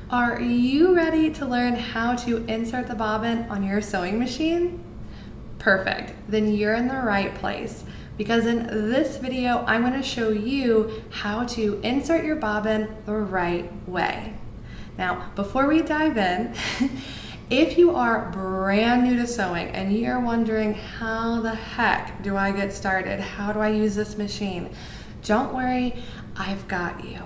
Are you ready to learn how to insert the bobbin on your sewing machine? Perfect, then you're in the right place because in this video, I'm going to show you how to insert your bobbin the right way. Now, before we dive in, if you are brand new to sewing and you're wondering how the heck do I get started? How do I use this machine? Don't worry, I've got you.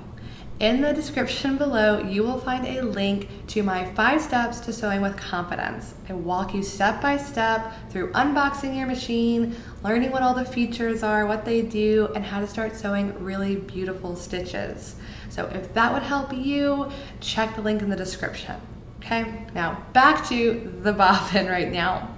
In the description below, you will find a link to my 5 steps to sewing with confidence. I walk you step by step through unboxing your machine, learning what all the features are, what they do, and how to start sewing really beautiful stitches. So if that would help you, check the link in the description. Okay, now back to the bobbin right now.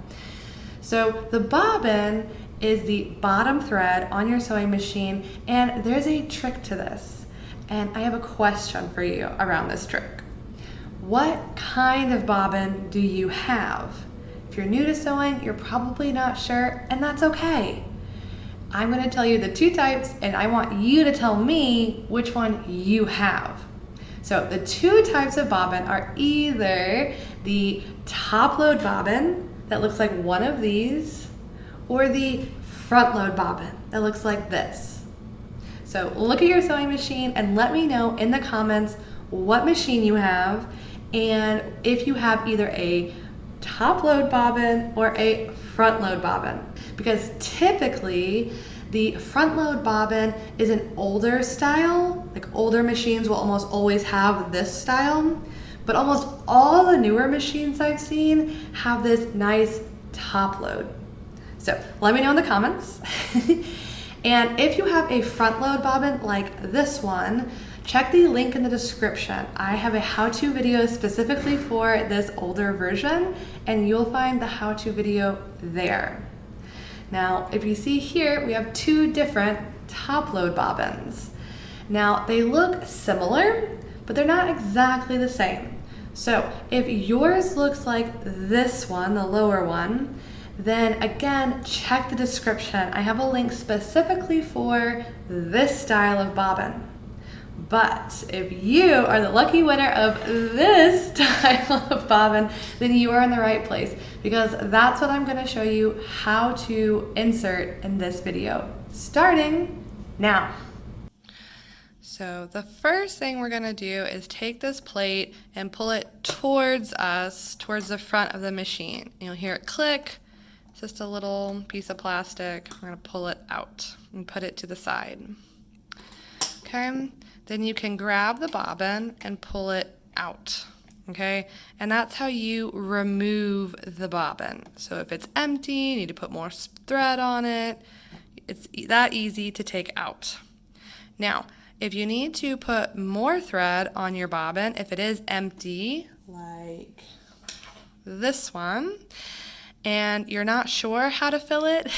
So the bobbin is the bottom thread on your sewing machine, and there's a trick to this. And I have a question for you around this trick. What kind of bobbin do you have? If you're new to sewing, you're probably not sure, and that's okay. I'm going to tell you the 2 types, and I want you to tell me which one you have. So the 2 types of bobbin are either the top load bobbin that looks like one of these, or the front load bobbin that looks like this. So look at your sewing machine and let me know in the comments what machine you have and if you have either a top load bobbin or a front load bobbin. Because typically the front load bobbin is an older style, like older machines will almost always have this style, but almost all the newer machines I've seen have this nice top load. So let me know in the comments. And if you have a front load bobbin like this one, check the link in the description. I have a how-to video specifically for this older version, and you'll find the how-to video there. Now, if you see here, we have 2 different top load bobbins. Now, they look similar, but they're not exactly the same. So if yours looks like this one, the lower one, then again, check the description. I have a link specifically for this style of bobbin. But if you are the lucky winner of this style of bobbin, then you are in the right place because that's what I'm going to show you how to insert in this video, starting now. So the first thing we're going to do is take this plate and pull it towards us, towards the front of the machine. You'll hear it click. It's just a little piece of plastic. We're going to pull it out and put it to the side. Okay, then you can grab the bobbin and pull it out. Okay, and that's how you remove the bobbin. So if it's empty, you need to put more thread on it. It's that easy to take out. Now, if you need to put more thread on your bobbin, if it is empty, like this one, and you're not sure how to fill it,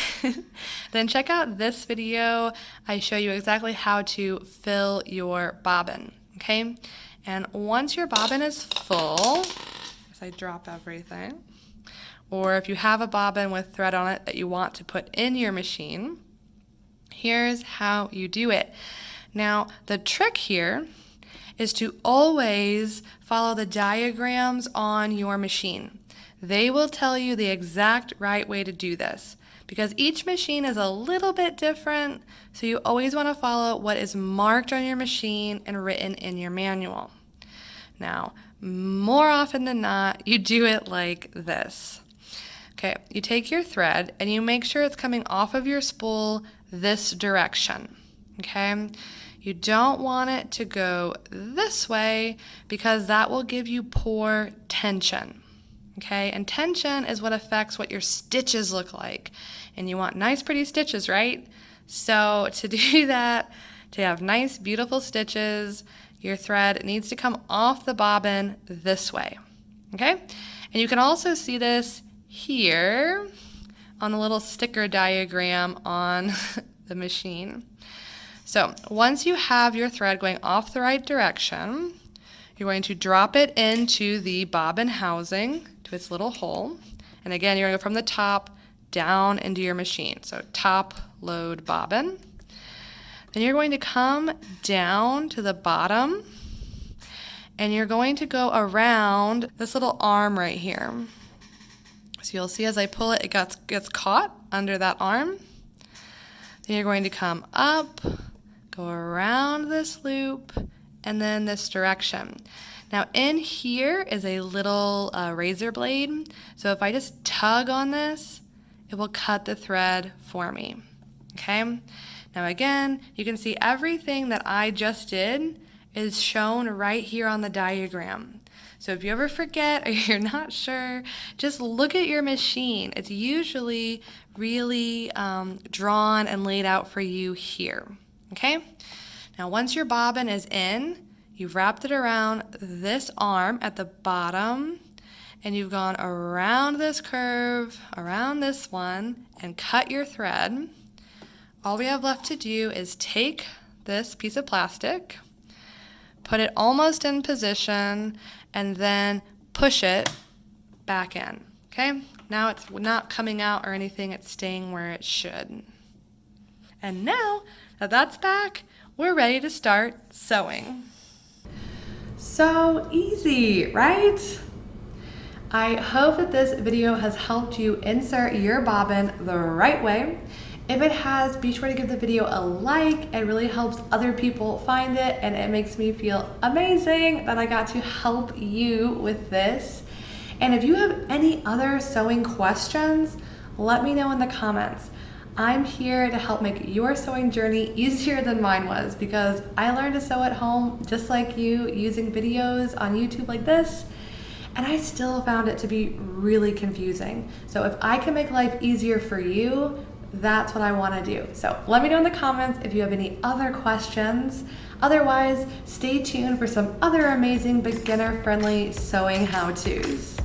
then check out this video. I show you exactly how to fill your bobbin, okay? And once your bobbin is full, as I drop everything, or if you have a bobbin with thread on it that you want to put in your machine, here's how you do it. Now, the trick here is to always follow the diagrams on your machine. They will tell you the exact right way to do this because each machine is a little bit different, so you always want to follow what is marked on your machine and written in your manual. Now, more often than not, you do it like this. Okay, you take your thread and you make sure it's coming off of your spool this direction, okay? You don't want it to go this way because that will give you poor tension. Okay, and tension is what affects what your stitches look like. And you want nice, pretty stitches, right? So to do that, to have nice, beautiful stitches, your thread needs to come off the bobbin this way. Okay, and you can also see this here on the little sticker diagram on the machine. So once you have your thread going off the right direction, you're going to drop it into the bobbin housing to its little hole. And again, you're going to go from the top down into your machine. So top load bobbin. Then you're going to come down to the bottom and you're going to go around this little arm right here. So you'll see as I pull it, it gets caught under that arm. Then you're going to come up, go around this loop, and then this direction. Now in here is a little razor blade. So if I just tug on this, it will cut the thread for me. Okay? Now again, you can see everything that I just did is shown right here on the diagram. So if you ever forget or you're not sure, just look at your machine. It's usually really drawn and laid out for you here. Okay? Now once your bobbin is in, you've wrapped it around this arm at the bottom, and you've gone around this curve, around this one, and cut your thread. All we have left to do is take this piece of plastic, put it almost in position, and then push it back in. Okay? Now it's not coming out or anything, it's staying where it should. And now that that's back, we're ready to start sewing. So easy, right? I hope that this video has helped you insert your bobbin the right way. If it has, be sure to give the video a like. It really helps other people find it, and it makes me feel amazing that I got to help you with this. And if you have any other sewing questions, let me know in the comments. I'm here to help make your sewing journey easier than mine was, because I learned to sew at home just like you, using videos on YouTube like this, and I still found it to be really confusing. So if I can make life easier for you, that's what I want to do. So let me know in the comments if you have any other questions. Otherwise, stay tuned for some other amazing beginner-friendly sewing how-tos.